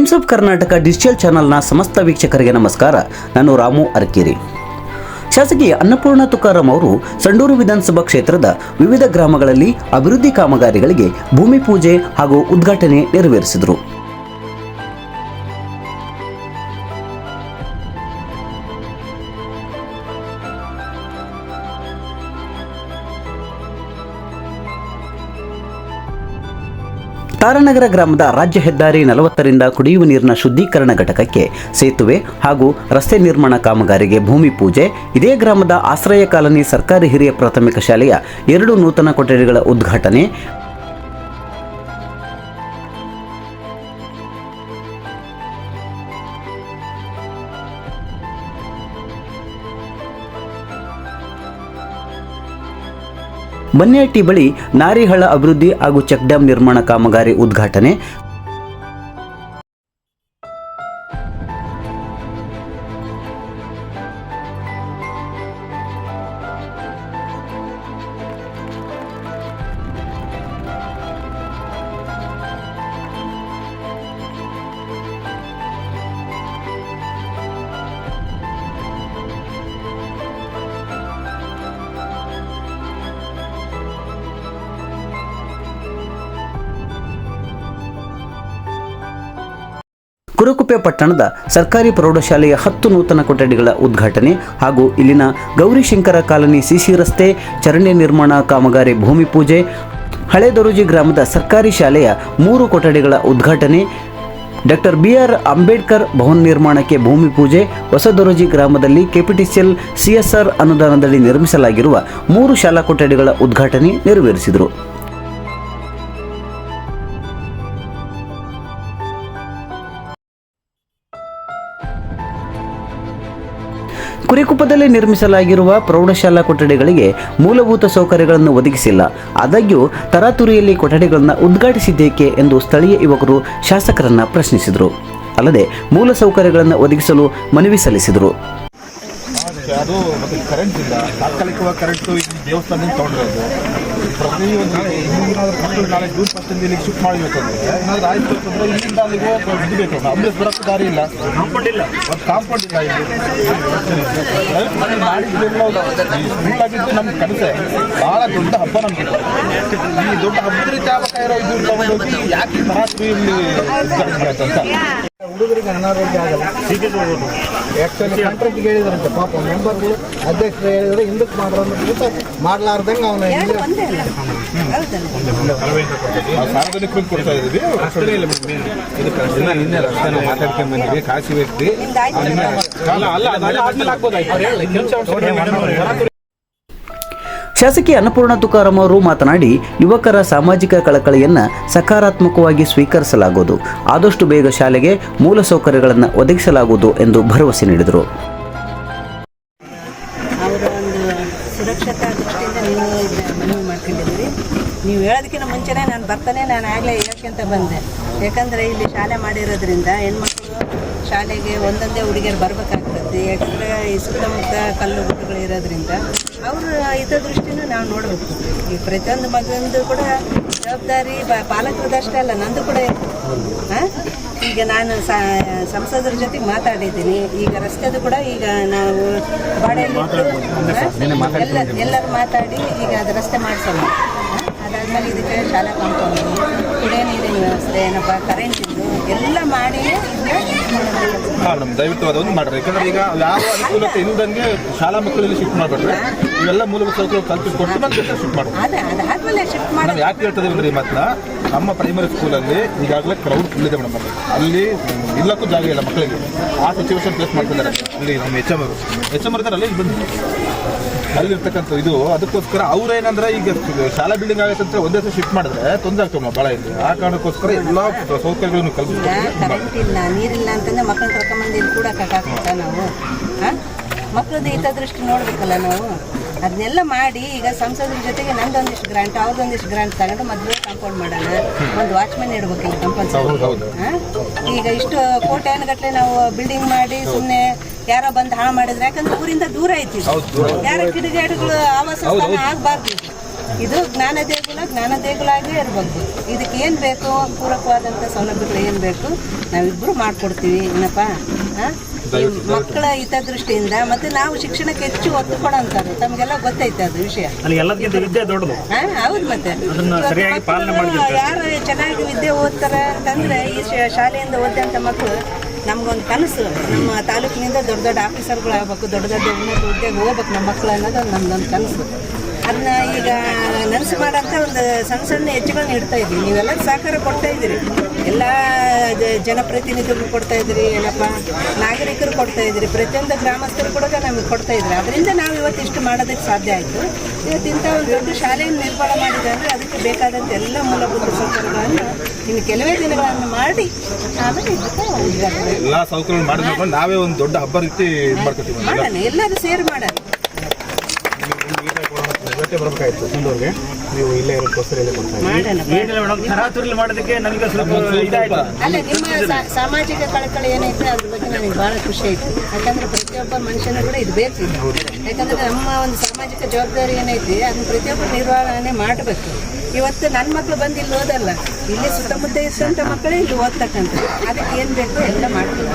Times of Karnataka digital ಚಾನೆಲ್ನ ಸಮಸ್ತ ವೀಕ್ಷಕರಿಗೆ ನಮಸ್ಕಾರ. ನಾನು ರಾಮು ಅರ್ಕೇರಿ. ಶಾಸಕಿ ಅನ್ನಪೂರ್ಣ ತುಕಾರಾಂ ಅವರು ಸಂಡೂರು ವಿಧಾನಸಭಾ ಕ್ಷೇತ್ರದ ವಿವಿಧ ಗ್ರಾಮಗಳಲ್ಲಿ ಅಭಿವೃದ್ಧಿ ಕಾಮಗಾರಿಗಳಿಗೆ ಭೂಮಿ ಪೂಜೆ ಹಾಗೂ ಉದ್ಘಾಟನೆ ನೆರವೇರಿಸಿದರು. ತಾರಾನಗರ ಗ್ರಾಮದ ರಾಜ್ಯ ಹೆದ್ದಾರಿ 40ರಿಂದ ಕುಡಿಯುವ ನೀರಿನ ಶುದ್ಧೀಕರಣ ಘಟಕಕ್ಕೆ ಸೇತುವೆ ಹಾಗೂ ರಸ್ತೆ ನಿರ್ಮಾಣ ಕಾಮಗಾರಿಗೆ ಭೂಮಿ ಪೂಜೆ, ಇದೇ ಗ್ರಾಮದ ಆಶ್ರಯ ಕಾಲನಿ ಸರ್ಕಾರಿ ಹಿರಿಯ ಪ್ರಾಥಮಿಕ ಶಾಲೆಯ 2 ನೂತನ ಕೊಠಡಿಗಳ ಉದ್ಘಾಟನೆ, ಬನ್ನೇಟಿ ಬಳಿ ನಾರಿಹಳ್ಳ ಅಭಿವೃದ್ಧಿ ಹಾಗೂ ಚೆಕ್ ಡ್ಯಾಂ ನಿರ್ಮಾಣ ಕಾಮಗಾರಿ ಉದ್ಘಾಟನೆ, ಕುರುಕುಪ್ಪೆ ಪಟ್ಟಣದ ಸರ್ಕಾರಿ ಪ್ರೌಢಶಾಲೆಯ 10 ನೂತನ ಕೊಠಡಿಗಳ ಉದ್ಘಾಟನೆ ಹಾಗೂ ಇಲ್ಲಿನ ಗೌರಿಶಂಕರ ಕಾಲನಿ ಸಿಸಿ ರಸ್ತೆ ಚರಂಡಿ ನಿರ್ಮಾಣ ಕಾಮಗಾರಿ ಭೂಮಿ ಪೂಜೆ, ಹಳೆ ದೊರಜಿ ಗ್ರಾಮದ ಸರ್ಕಾರಿ ಶಾಲೆಯ 3 ಕೊಠಡಿಗಳ ಉದ್ಘಾಟನೆ, ಡಾಕ್ಟರ್ BR ಅಂಬೇಡ್ಕರ್ ಭವನ ನಿರ್ಮಾಣಕ್ಕೆ ಭೂಮಿ ಪೂಜೆ, ಹೊಸದೊರಜಿ ಗ್ರಾಮದಲ್ಲಿ ಕೆಪಿಟಿಸಿಎಲ್ CSR ಅನುದಾನದಡಿ ನಿರ್ಮಿಸಲಾಗಿರುವ 3 ಶಾಲಾ ಕೊಠಡಿಗಳ ಉದ್ಘಾಟನೆ ನೆರವೇರಿಸಿದರು. ಕುರಿಕುಪ್ಪದಲ್ಲಿ ನಿರ್ಮಿಸಲಾಗಿರುವ ಪ್ರೌಢಶಾಲಾ ಕೊಠಡಿಗಳಿಗೆ ಮೂಲಭೂತ ಸೌಕರ್ಯಗಳನ್ನು ಒದಗಿಸಿಲ್ಲ. ಆದಾಗ್ಯೂ ತರಾತುರಿಯಲ್ಲಿ ಕೊಠಡಿಗಳನ್ನು ಉದ್ಘಾಟಿಸಿದ್ದೇಕೆ ಎಂದು ಸ್ಥಳೀಯ ಯುವಕರು ಶಾಸಕರನ್ನ ಪ್ರಶ್ನಿಸಿದರು. ಅಲ್ಲದೆ ಮೂಲ ಸೌಕರ್ಯಗಳನ್ನು ಒದಗಿಸಲು ಮನವಿ ಸಲ್ಲಿಸಿದರು. ಅದು ಮತ್ತೆ ಕರೆಂಟ್ ಇಲ್ಲ, ತಾತ್ಕಾಲಿಕವಾಗಿ ಕರೆಂಟು ದೇವಸ್ಥಾನದಿಂದ ತೊಗೊಂಡಿರೋದು. ಪ್ರತಿಯೊಂದು ಮಕ್ಕಳು ನಾಳೆ ಜೂನ್ 10 ಇಲ್ಲಿಗೆ ಶಿಫ್ಟ್ ಮಾಡಬೇಕು ಅಂದರೆ ಏನಾದರೂ ಆಯಿತು ಅಂತಂದರೆ ಇಲ್ಲಿಂದ ಅಲ್ಲಿಗೆ ಇಡಬೇಕು. ಅಂಬುಲೆನ್ಸ್ ಬರೋಕ್ಕೆ ದಾರಿ ಇಲ್ಲ, ಕಾಂಪೌಂಡ್ ಇಲ್ಲ. ಇಲ್ಲಿ ಮಾಡಿದ್ದು ನಮ್ಮ ಕನಸೆ ಭಾಳ ದೊಡ್ಡ ಹಬ್ಬ ನಮಗೆ. ಈ ದೊಡ್ಡ ಹಬ್ಬದ ರೀತಿ ಆಗಬೇಕಾಗಿರೋ ಇದು ತಗೊಂಡೋಗಿ ಯಾಕೆ ಮಹಾತ್ರಿ ಇಲ್ಲಿ ಆಯ್ತು ಅಂತ ಹುಡುಗರಿಗೆ ಅನಾರೋಗ್ಯ ಆಗಲ್ಲ. ಆ್ಯಕ್ಚುಲಿ ಕಾಂಟ್ರಾಕ್ಟ್ಗೆ ಹೇಳಿದ್ರಂತೆ ಪಾಪ ಮೆಂಬರ್ಗಳು, ಅಧ್ಯಕ್ಷರು ಹೇಳಿದ್ರೆ ಹಿಂದಕ್ಕೆ ಮಾಡೋದು ಮಾಡಲಾರ್ದಂಗೆ ಅವನ ಸಾರ್ವಜನಿಕರಿಗೆ ಕೊಡ್ತಾ ಇದ್ದೀವಿ. ನಿನ್ನೆ ರಸ್ತೆ ಮಾತಾಡ್ಕೊಂಡು ಬಂದಿವಿ. ಕಾಶಿ ವ್ಯಕ್ತಿ ಶಾಸಕಿ ಅನ್ನಪೂರ್ಣ ತುಕಾರಾಂ ಅವರು ಮಾತನಾಡಿ, ಯುವಕರ ಸಾಮಾಜಿಕ ಕಳಕಳಿಯನ್ನು ಸಕಾರಾತ್ಮಕವಾಗಿ ಸ್ವೀಕರಿಸಲಾಗುವುದು, ಆದಷ್ಟು ಬೇಗ ಶಾಲೆಗೆ ಮೂಲ ಸೌಕರ್ಯಗಳನ್ನು ಒದಗಿಸಲಾಗುವುದು ಎಂದು ಭರವಸೆ ನೀಡಿದರು. ಅವರ ಒಂದು ಸುರಕ್ಷತಾ ದೃಷ್ಟಿಯಿಂದ ನೀವು ಮನವಿ ಮಾಡ್ಕೊಂಡಿದ್ದೀರಿ. ನೀವು ಹೇಳೋದಕ್ಕಿಂತ ಮುಂಚೆನೇ ನಾನು ಆಗಲೇ ಹೇಳೋಕ್ಕಿಂತ ಬಂದೆ. ಯಾಕಂದರೆ ಇಲ್ಲಿ ಶಾಲೆ ಮಾಡಿರೋದ್ರಿಂದ ಹೆಣ್ಮಕ್ಳು ಶಾಲೆಗೆ ಒಂದೊಂದೇ ಹುಡುಗಿಯರು ಬರಬೇಕಾಗ್ತದೆ. ಯಾಕಂದರೆ ಈ ಸುತ್ತಮುತ್ತ ಕಲ್ಲು ಗುಡ್ಡಗಳು ಇರೋದ್ರಿಂದ ಅವ್ರ ಹಿತದೃಷ್ಟಿನೂ ನಾವು ನೋಡಬೇಕು. ಈ ಪ್ರತಿಯೊಂದು ಮಗುವಿಂದು ಕೂಡ ಜವಾಬ್ದಾರಿ ಪಾಲಕರದಷ್ಟೇ ಅಲ್ಲ, ನಂದು ಕೂಡ ಈಗ ನಾನು ಸಂಸದರ ಜೊತೆಗೆ ಮಾತಾಡಿದ್ದೀನಿ. ಈಗ ರಸ್ತೆದು ಕೂಡ ಈಗ ನಾವು ಬಾಡಿಯಲ್ಲಿ ಎಲ್ಲರೂ ಮಾತಾಡಿ ಈಗ ಅದು ರಸ್ತೆ ಮಾಡಿಸೋಣ. ಅದಾದಮೇಲೆ ಇದಕ್ಕೆ ಶಾಲಾ ಕಾಂಪೌಂಡು, ಕುಡಿಯೋ ನೀರಿನ ವ್ಯವಸ್ಥೆ, ಏನಪ್ಪ ಕರೆಂಟ್ ಇದ್ದು ಎಲ್ಲ ಮಾಡಿ ದಯವಿಟ್ಟು ಅದೊಂದು ಮಾಡ್ರಿ. ಯಾಕಂದ್ರೆ ಈಗ ಯಾವ ಅನುಕೂಲತೆ ಇಲ್ಲದಂಗೆ ಶಾಲಾ ಮಕ್ಕಳಲ್ಲಿ ಶಿಫ್ಟ್ ಮಾಡ್ಬಿಟ್ರೆ ಇವೆಲ್ಲ ಮೂಲಭೂತ ಸೌಕರ್ಯ ಕಲ್ಪಿಸ್ಕೊಟ್ಟು ಮತ್ತೆ ಶಿಫ್ಟ್ ಮಾಡ್ಬೋದು. ನಾವು ಯಾಕೆ ಹೇಳ್ತದೆ ಅಂದ್ರೆ ಮಾತ್ರ ನಮ್ಮ ಪ್ರೈಮರಿ ಸ್ಕೂಲಲ್ಲಿ ಈಗಾಗಲೇ ಕ್ರೌಡ್ ಫುಲ್ ಇದೆ ಮೇಡಮ್. ಅಲ್ಲಿ ಇಲ್ಲಕ್ಕೂ ಜಾಗ ಇಲ್ಲ ಮಕ್ಕಳಿಗೆ. ಆ ಸಿಚುವೇಶನ್ ಫೇಸ್ ಮಾಡ್ತಿದ್ದಾರೆ. ಇಲ್ಲಿ ನಮ್ಮ ಎಚ್ ಎಮ್ ಇರ್ತಾರೆ, ಅಲ್ಲಿ ಬಂದು ಅಲ್ಲಿರ್ತಕ್ಕಂಥ ಇದು. ಅದಕ್ಕೋಸ್ಕರ ಅವ್ರೇನಂದ್ರೆ ಈಗ ಶಾಲಾ ಬಿಲ್ಡಿಂಗ್ ಆಗತ್ತೆ ಅಂತ ಒಂದೇ ಸಲ ಶಿಫ್ಟ್ ಮಾಡಿದ್ರೆ ತೊಂದರೆ ಆಗ್ತವೆ ನಾವು ಭಾಳ ಇಲ್ಲಿ. ಆ ಕಾರಣಕ್ಕೋಸ್ಕರ ಎಲ್ಲ ಸೌಕರ್ಯಗಳನ್ನು ಕರೆಂಟ್ ಇಲ್ಲ, ನೀರಿಲ್ಲ ಅಂತಂದ್ರೆ ಮಕ್ಕಳನ್ನ ಕರ್ಕೊಂಬಂದು ಇಲ್ಲಿ ಕೂಡಕ್ಕಾಗ್ತದ ನಾವು? ಮಕ್ಕಳದ್ದು ಹಿತದೃಷ್ಟಿ ನೋಡ್ಬೇಕಲ್ಲ ನಾವು. ಅದನ್ನೆಲ್ಲ ಮಾಡಿ ಈಗ ಸಂಸದರ ಜೊತೆಗೆ ನಂದೊಂದಿಷ್ಟು ಗ್ರಾಂಟ್ ಅವ್ರದ್ದೊಂದಿಷ್ಟು ಗ್ರಾಂಟ್ ತಗೊಂಡು ಮದುವೆ ಕಾಂಪೌಂಡ್ ಮಾಡೋಣ. ಒಂದು ವಾಚ್ಮನ್ ಇಡ್ಬೇಕಿಲ್ಲ ಕಂಪಲ್ಸರಿ. ಈಗ ಇಷ್ಟು ಕೋಟ್ಯಾನುಗಟ್ಟಲೆ ನಾವು ಬಿಲ್ಡಿಂಗ್ ಮಾಡಿ ಸುಮ್ಮನೆ ಯಾರೋ ಬಂದು ಹಾಳು ಮಾಡಿದ್ರೆ, ಯಾಕಂದ್ರೆ ಊರಿಂದ ದೂರ ಐತಿ, ಯಾರೋ ಕಿಡಿಗೇಡಿಗಳು ಆವಾಸ ಸ್ಥಾನ ಆಗಬಾರ್ದು. ಇದು ಜ್ಞಾನ ದೇಗುಲಾಗೇ ಇರಬೇಕು. ಇದಕ್ಕೆ ಏನು ಬೇಕು, ಪೂರಕವಾದಂಥ ಸೌಲಭ್ಯಗಳು ಏನು ಬೇಕು ನಾವಿಬ್ಬರು ಮಾಡಿಕೊಡ್ತೀವಿ ಏನಪ್ಪ. ಈ ಮಕ್ಕಳ ಹಿತದೃಷ್ಟಿಯಿಂದ ಮತ್ತು ನಾವು ಶಿಕ್ಷಣಕ್ಕೆ ಹೆಚ್ಚು ಒತ್ತು ಕೊಡೋಂಥದ್ದು ತಮಗೆಲ್ಲ ಗೊತ್ತೈತೆ ಅದು ವಿಷಯ. ಹೌದು, ಮತ್ತೆ ಯಾರು ಚೆನ್ನಾಗಿ ವಿದ್ಯೆ ಓದ್ತಾರೆ ಅಂತಂದರೆ ಈ ಶಾಲೆಯಿಂದ ಓದಿದಂಥ ಮಕ್ಕಳು ನಮಗೊಂದು ಕನಸು, ನಮ್ಮ ತಾಲೂಕಿನಿಂದ ದೊಡ್ಡ ದೊಡ್ಡ ಆಫೀಸರ್ಗಳು ಆಗಬೇಕು, ದೊಡ್ಡ ದೊಡ್ಡ ಉನ್ನತ ಹುದ್ದೆಗೆ ಹೋಗ್ಬೇಕು ನಮ್ಮ ಮಕ್ಕಳು ಅನ್ನೋದು ನಮ್ದೊಂದು ಕನಸು. ಅದನ್ನ ಈಗ ನನಸು ಮಾಡೋಂಥ ಒಂದು ಸಣ್ಣ ಸಣ್ಣ ಹೆಜ್ಜೆಗಳನ್ನ ಇಡ್ತಾ ಇದ್ದೀವಿ. ನೀವೆಲ್ಲರೂ ಸಹಕಾರ ಕೊಡ್ತಾ ಇದ್ದೀರಿ, ಎಲ್ಲ ಜನಪ್ರತಿನಿಧಿಗಳು ಕೊಡ್ತಾ ಇದ್ದೀರಿ, ಏನಪ್ಪ ನಾಗರಿಕರು ಕೊಡ್ತಾ ಇದ್ದೀರಿ, ಪ್ರತಿಯೊಂದು ಗ್ರಾಮಸ್ಥರು ಕೂಡ ನಮಗೆ ಕೊಡ್ತಾ ಇದ್ದಾರೆ. ಅದರಿಂದ ನಾವು ಇವತ್ತಿಷ್ಟು ಮಾಡೋದಕ್ಕೆ ಸಾಧ್ಯ ಆಯಿತು. ಇವತ್ತಿಂಥ ಒಂದು ದೊಡ್ಡ ಶಾಲೆಯನ್ನು ನಿರ್ಮಾಣ ಮಾಡಿದೆ ಅಂದರೆ ಅದಕ್ಕೆ ಬೇಕಾದಂಥ ಎಲ್ಲ ಮೂಲಭೂತ ಸೌಕರ್ಯಗಳನ್ನು ಇನ್ನು ಕೆಲವೇ ದಿನಗಳನ್ನು ಮಾಡಿ ಆಮೇಲೆ ಇದಕ್ಕೆ ಎಲ್ಲ ಸೌಕರ್ಯ ಮಾಡಿದ್ರೆ ನಾವೇ ಒಂದು ದೊಡ್ಡ ಹಬ್ಬ ರೀತಿ ಮಾಡೋಣ, ಎಲ್ಲರೂ ಸೇರಿ ಮಾಡೋಣ. ಬರಬೇಕಾಯ್ತು ಮುಂದೂರಿಗೆ, ನೀವು ಇಲ್ಲೇ ಇರೋದಕ್ಕೋಸ್ಕರ ಇಲ್ಲೇ ಅಲ್ಲ, ನಿಮ್ಮ ಸಾಮಾಜಿಕ ಕಳಕಳಿ ಏನೈತೆ ಅದ್ರ ಬಗ್ಗೆ ನನಗೆ ಭಾಳ ಖುಷಿ ಆಯ್ತು. ಯಾಕಂದ್ರೆ ಪ್ರತಿಯೊಬ್ಬ ಮನುಷ್ಯನೂ ಕೂಡ ಇದು ಬೇಕು. ಯಾಕಂದ್ರೆ ನಮ್ಮ ಒಂದು ಸಾಮಾಜಿಕ ಜವಾಬ್ದಾರಿ ಏನೈತಿ ಅದನ್ನ ಪ್ರತಿಯೊಬ್ಬರು ನಿರ್ವಹಣೆ ಮಾಡಬೇಕು. ಇವತ್ತು ನನ್ನ ಮಕ್ಕಳು ಬಂದು ಇಲ್ಲಿ ಓದಲ್ಲ, ಇಲ್ಲಿ ಸುತ್ತಮುತ್ತ ಇದ್ದಂಥ ಮಕ್ಕಳೇ ಇಲ್ಲಿ ಓದ್ತಕ್ಕಂಥ, ಅದಕ್ಕೆ ಏನು ಬೇಕು ಎಲ್ಲ ಮಾಡ್ತೀವಿ.